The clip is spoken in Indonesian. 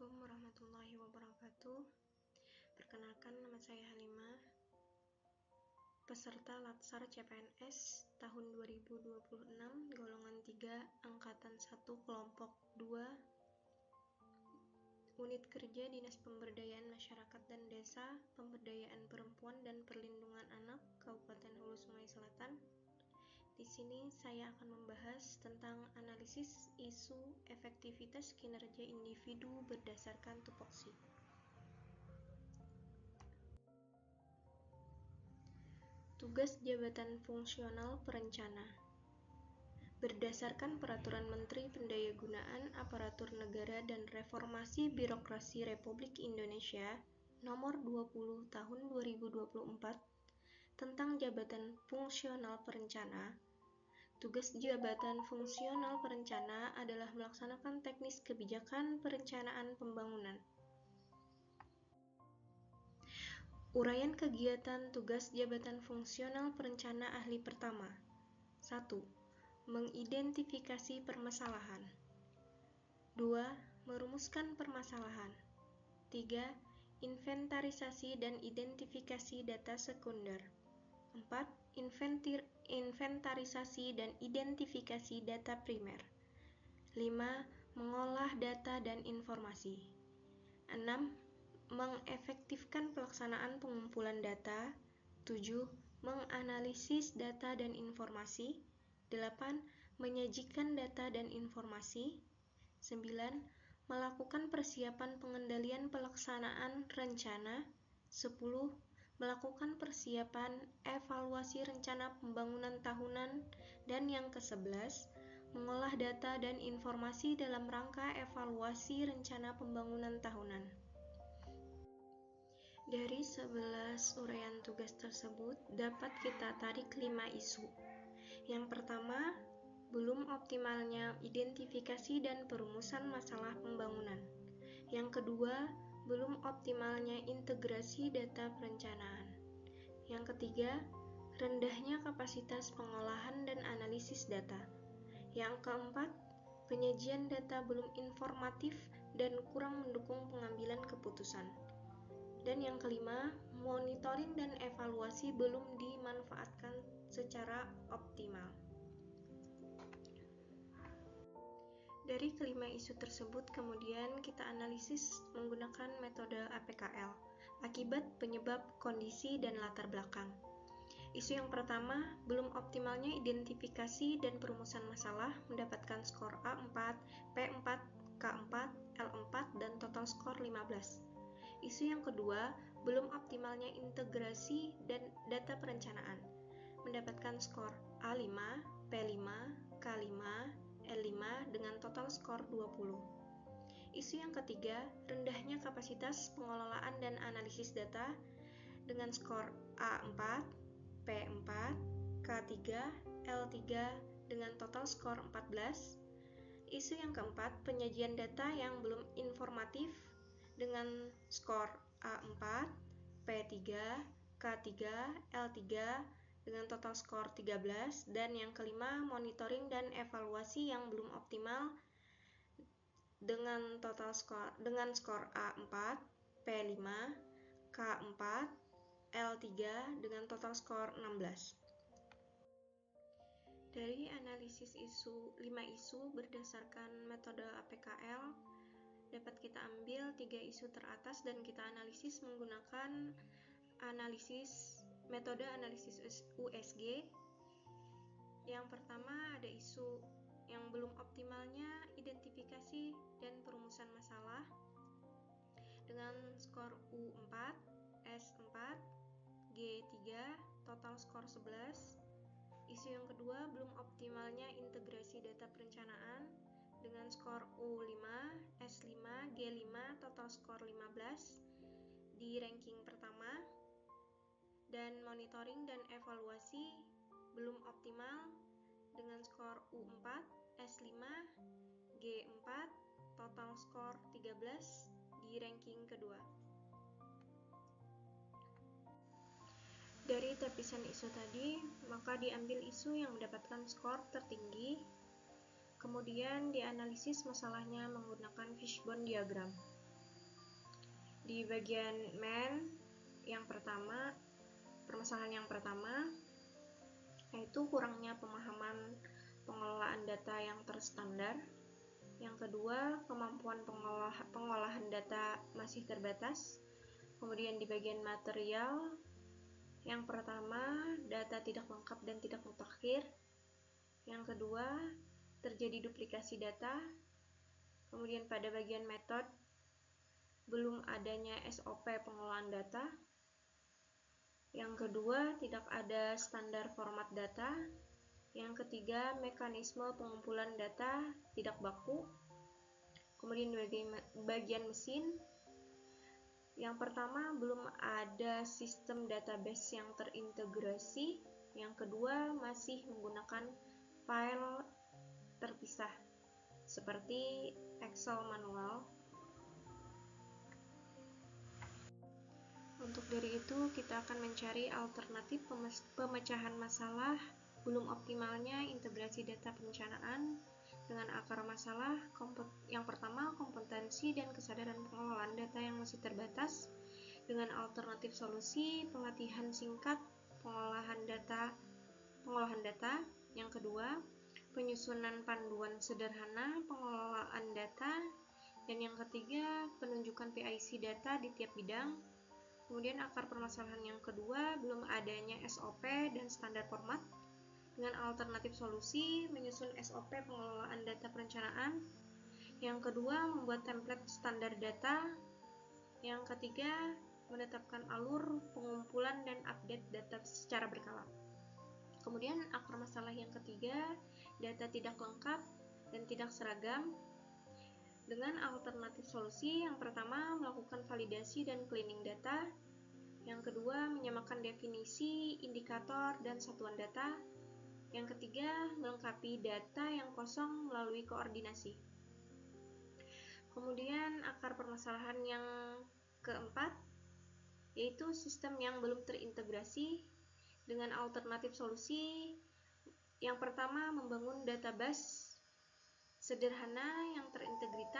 Assalamualaikum warahmatullahi wabarakatuh. Perkenalkan, nama saya Halimah, peserta Latsar CPNS tahun 2026, golongan 3, angkatan 1, kelompok 2, unit kerja Dinas Pemberdayaan Masyarakat dan Desa, Pemberdayaan Perempuan dan Perlindungan Anak, Kabupaten Hulu Sungai Selatan. Di sini saya akan membahas tentang analisis isu efektivitas kinerja individu berdasarkan tupoksi. Tugas Jabatan Fungsional Perencana. Berdasarkan Peraturan Menteri Pendayagunaan Aparatur Negara dan Reformasi Birokrasi Republik Indonesia Nomor 20 Tahun 2024 tentang Jabatan Fungsional Perencana, tugas Jabatan Fungsional Perencana adalah melaksanakan teknis kebijakan perencanaan pembangunan. Uraian kegiatan tugas Jabatan Fungsional Perencana Ahli pertama. 1. Mengidentifikasi permasalahan. 2. Merumuskan permasalahan. 3. Inventarisasi dan identifikasi data sekunder. 4. Inventarisasi dan identifikasi data primer. 5. Mengolah data dan informasi. 6. Mengefektifkan pelaksanaan pengumpulan data. 7. Menganalisis data dan informasi. 8. Menyajikan data dan informasi. 9. Melakukan persiapan pengendalian pelaksanaan rencana. 10. Melakukan persiapan evaluasi rencana pembangunan tahunan. Dan yang ke-11, mengolah data dan informasi dalam rangka evaluasi rencana pembangunan tahunan. Dari 11 uraian tugas tersebut dapat kita tarik 5 isu. Yang pertama, belum optimalnya identifikasi dan perumusan masalah pembangunan. Yang kedua, belum optimalnya integrasi data perencanaan. Yang ketiga, rendahnya kapasitas pengolahan dan analisis data. Yang keempat, penyajian data belum informatif dan kurang mendukung pengambilan keputusan. Dan yang kelima, monitoring dan evaluasi belum dimanfaatkan secara optimal. Dari kelima isu tersebut kemudian kita analisis menggunakan metode APKL, akibat, penyebab, kondisi, dan latar belakang. Isu yang pertama, belum optimalnya identifikasi dan perumusan masalah, mendapatkan skor A4, P4, K4, L4, dan total skor 15. Isu yang kedua, belum optimalnya integrasi dan data perencanaan, mendapatkan skor A5, P5, K5, L5 dengan total skor 20. Isu yang ketiga, rendahnya kapasitas pengelolaan dan analisis data dengan skor A4, P4, K3, L3 dengan total skor 14. Isu yang keempat, penyajian data yang belum informatif dengan skor A4, P3, K3, L3 dengan total skor 13, dan yang kelima, monitoring dan evaluasi yang belum optimal dengan skor A4, P5, K4, L3 dengan total skor 16. Dari analisis 5 isu berdasarkan metode APKL, dapat kita ambil 3 isu teratas dan kita analisis menggunakan metode analisis USG. Yang pertama ada isu yang belum optimalnya identifikasi dan perumusan masalah dengan skor U4, S4, G3, total skor 11. Isu yang kedua, belum optimalnya integrasi data perencanaan dengan skor U5, S5, G5, total skor 15 di ranking pertama. Dan monitoring dan evaluasi belum optimal dengan skor U4, S5, G4, total skor 13 di ranking kedua. Dari terpisan isu tadi, maka diambil isu yang mendapatkan skor tertinggi, kemudian dianalisis masalahnya menggunakan fishbone diagram. Di bagian main yang pertama, permasalahan yang pertama yaitu kurangnya pemahaman pengelolaan data yang terstandar. Yang kedua, kemampuan pengolahan data masih terbatas. Kemudian di bagian material, yang pertama, data tidak lengkap dan tidak mutakhir. Yang kedua, terjadi duplikasi data. Kemudian pada bagian metode, belum adanya SOP pengelolaan data. Yang kedua, tidak ada standar format data. Yang ketiga, mekanisme pengumpulan data tidak baku. Kemudian bagian mesin, yang pertama, belum ada sistem database yang terintegrasi. Yang kedua, masih menggunakan file terpisah seperti Excel manual. Untuk dari itu, kita akan mencari alternatif pemecahan masalah belum optimalnya integrasi data perencanaan dengan akar masalah. Yang pertama, kompetensi dan kesadaran pengelolaan data yang masih terbatas. Dengan alternatif solusi, pelatihan singkat pengolahan data. Yang kedua, penyusunan panduan sederhana pengelolaan data. Dan yang ketiga, penunjukan PIC data di tiap bidang. Kemudian akar permasalahan yang kedua, belum adanya SOP dan standar format. Dengan alternatif solusi, menyusun SOP pengelolaan data perencanaan. Yang kedua, membuat template standar data. Yang ketiga, menetapkan alur pengumpulan dan update data secara berkala. Kemudian akar masalah yang ketiga, data tidak lengkap dan tidak seragam. Dengan alternatif solusi, yang pertama, melakukan validasi dan cleaning data. Yang kedua, menyamakan definisi, indikator, dan satuan data. Yang ketiga, melengkapi data yang kosong melalui koordinasi. Kemudian akar permasalahan yang keempat, yaitu sistem yang belum terintegrasi. Dengan alternatif solusi, yang pertama, membangun database sederhana yang terintegritas